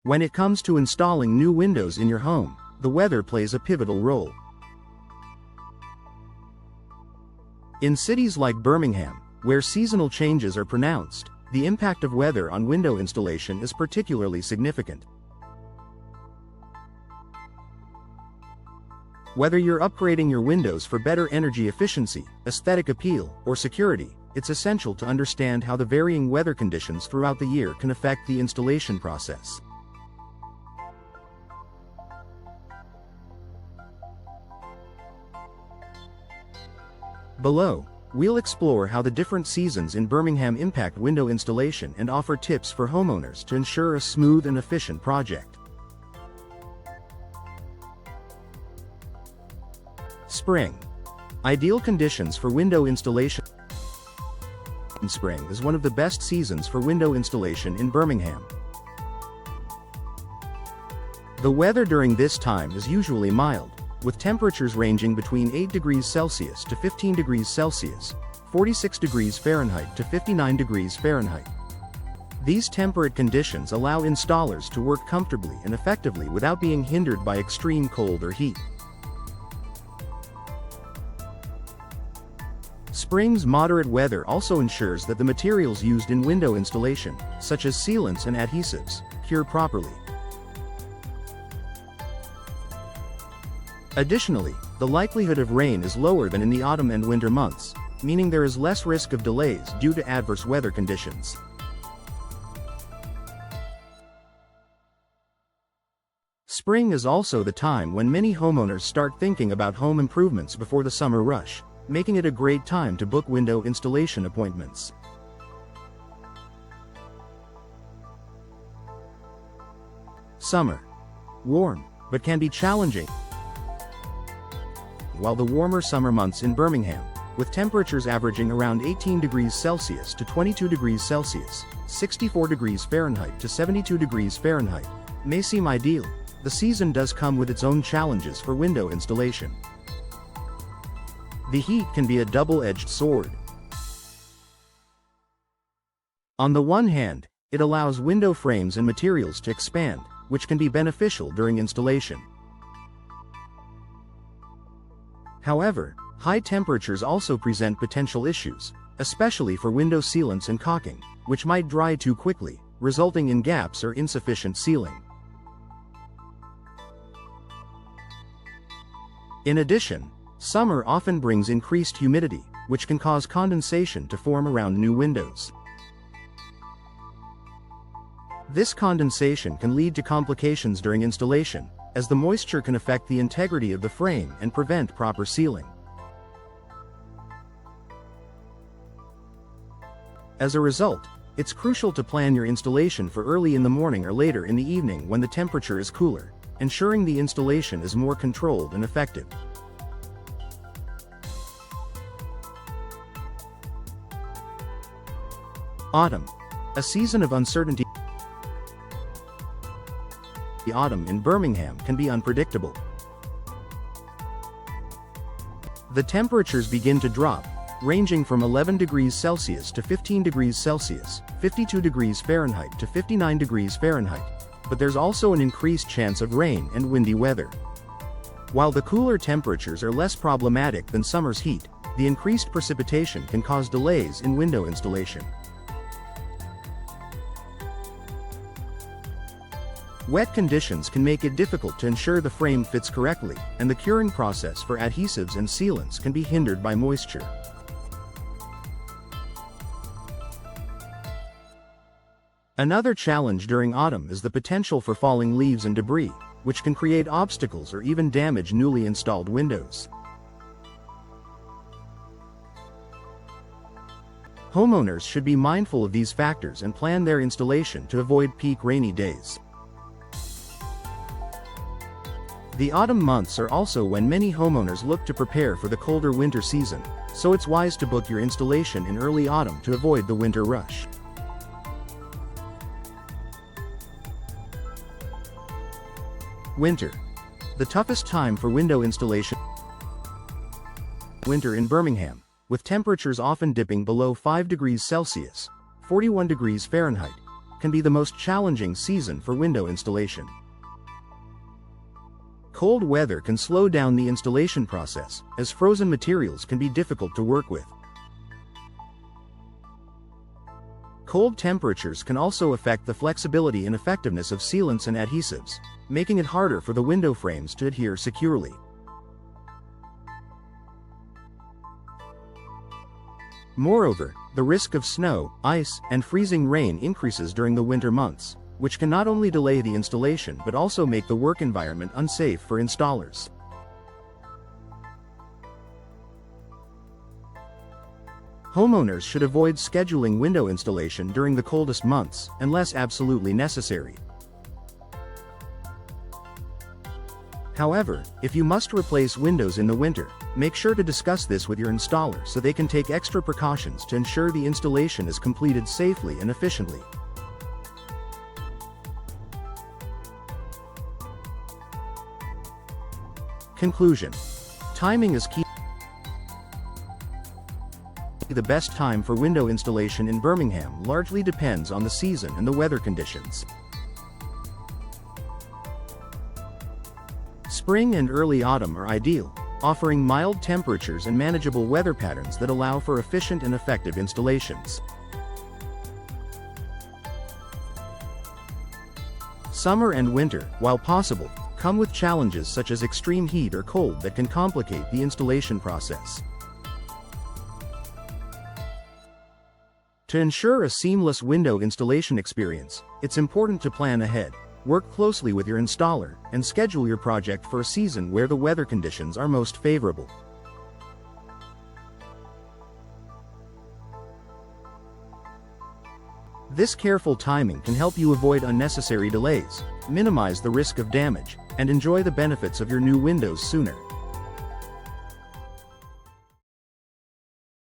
When it comes to installing new windows in your home, the weather plays a pivotal role. In cities like Birmingham, where seasonal changes are pronounced, the impact of weather on window installation is particularly significant. Whether you're upgrading your windows for better energy efficiency, aesthetic appeal, or security, it's essential to understand how the varying weather conditions throughout the year can affect the installation process. Below, we'll explore how the different seasons in Birmingham impact window installation and offer tips for homeowners to ensure a smooth and efficient project. Spring. Ideal conditions for window installation. Spring is one of the best seasons for window installation in Birmingham. The weather during this time is usually mild, with temperatures ranging between 8 degrees Celsius to 15 degrees Celsius, 46 degrees Fahrenheit to 59 degrees Fahrenheit. These temperate conditions allow installers to work comfortably and effectively without being hindered by extreme cold or heat. Spring's moderate weather also ensures that the materials used in window installation, such as sealants and adhesives, cure properly. Additionally, the likelihood of rain is lower than in the autumn and winter months, meaning there is less risk of delays due to adverse weather conditions. Spring is also the time when many homeowners start thinking about home improvements before the summer rush, making it a great time to book window installation appointments. Summer. Warm, but can be challenging. While the warmer summer months in Birmingham, with temperatures averaging around 18 degrees Celsius to 22 degrees Celsius, 64 degrees Fahrenheit to 72 degrees Fahrenheit, may seem ideal, the season does come with its own challenges for window installation. The heat can be a double-edged sword. On the one hand, it allows window frames and materials to expand, which can be beneficial during installation. However, high temperatures also present potential issues, especially for window sealants and caulking, which might dry too quickly, resulting in gaps or insufficient sealing. In addition, summer often brings increased humidity, which can cause condensation to form around new windows. This condensation can lead to complications during installation, as the moisture can affect the integrity of the frame and prevent proper sealing. As a result, it's crucial to plan your installation for early in the morning or later in the evening when the temperature is cooler, ensuring the installation is more controlled and effective. Autumn. A season of uncertainty. The autumn in Birmingham can be unpredictable. The temperatures begin to drop, ranging from 11 degrees Celsius to 15 degrees Celsius, 52 degrees Fahrenheit to 59 degrees Fahrenheit, but there's also an increased chance of rain and windy weather. While the cooler temperatures are less problematic than summer's heat, the increased precipitation can cause delays in window installation. Wet conditions can make it difficult to ensure the frame fits correctly, and the curing process for adhesives and sealants can be hindered by moisture. Another challenge during autumn is the potential for falling leaves and debris, which can create obstacles or even damage newly installed windows. Homeowners should be mindful of these factors and plan their installation to avoid peak rainy days. The autumn months are also when many homeowners look to prepare for the colder winter season, so it's wise to book your installation in early autumn to avoid the winter rush. Winter. The toughest time for window installation. Winter in Birmingham, with temperatures often dipping below 5 degrees Celsius, 41 degrees Fahrenheit, can be the most challenging season for window installation. Cold weather can slow down the installation process, as frozen materials can be difficult to work with. Cold temperatures can also affect the flexibility and effectiveness of sealants and adhesives, making it harder for the window frames to adhere securely. Moreover, the risk of snow, ice, and freezing rain increases during the winter months, which can not only delay the installation but also make the work environment unsafe for installers. Homeowners should avoid scheduling window installation during the coldest months, unless absolutely necessary. However, if you must replace windows in the winter, make sure to discuss this with your installer so they can take extra precautions to ensure the installation is completed safely and efficiently. Conclusion. Timing is key. The best time for window installation in Birmingham largely depends on the season and the weather conditions. Spring and early autumn are ideal, offering mild temperatures and manageable weather patterns that allow for efficient and effective installations. Summer and winter, while possible, come with challenges such as extreme heat or cold that can complicate the installation process. To ensure a seamless window installation experience, it's important to plan ahead, work closely with your installer, and schedule your project for a season where the weather conditions are most favorable. This careful timing can help you avoid unnecessary delays, minimize the risk of damage, and enjoy the benefits of your new windows sooner.